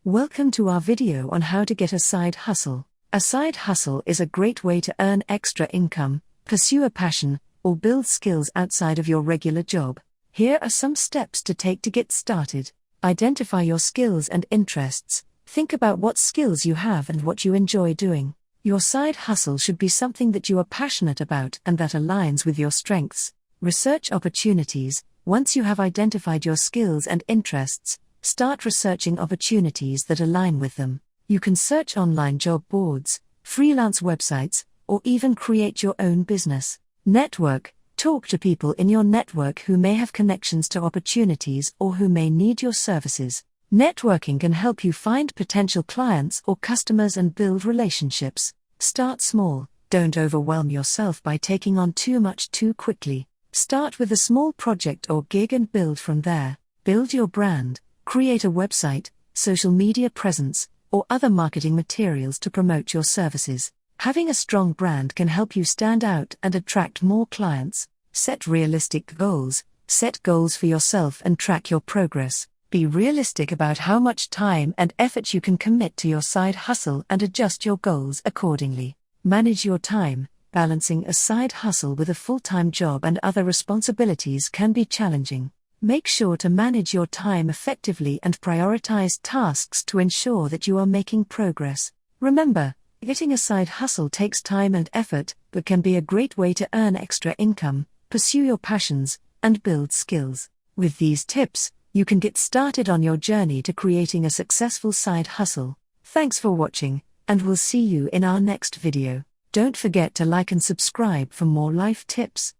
Welcome to our video on how to get a side hustle. A side hustle is a great way to earn extra income, pursue a passion, or build skills outside of your regular job. Here are some steps to take to get started. Identify your skills and interests. Think about what skills you have and what you enjoy doing. Your side hustle should be something that you are passionate about and that aligns with your strengths. Research opportunities. Once you have identified your skills and interests, start researching opportunities that align with them. You can search online job boards, freelance websites, or even create your own business. Network. Talk to people in your network who may have connections to opportunities or who may need your services. Networking can help you find potential clients or customers and build relationships. Start small. Don't overwhelm yourself by taking on too much too quickly. Start with a small project or gig and build from there. Build your brand. Create a website, social media presence, or other marketing materials to promote your services. Having a strong brand can help you stand out and attract more clients. Set realistic goals. Set goals for yourself and track your progress. Be realistic about how much time and effort you can commit to your side hustle and adjust your goals accordingly. Manage your time. Balancing a side hustle with a full-time job and other responsibilities can be challenging. Make sure to manage your time effectively and prioritize tasks to ensure that you are making progress. Remember, getting a side hustle takes time and effort, but can be a great way to earn extra income, pursue your passions, and build skills. With these tips, you can get started on your journey to creating a successful side hustle. Thanks for watching, and we'll see you in our next video. Don't forget to like and subscribe for more life tips.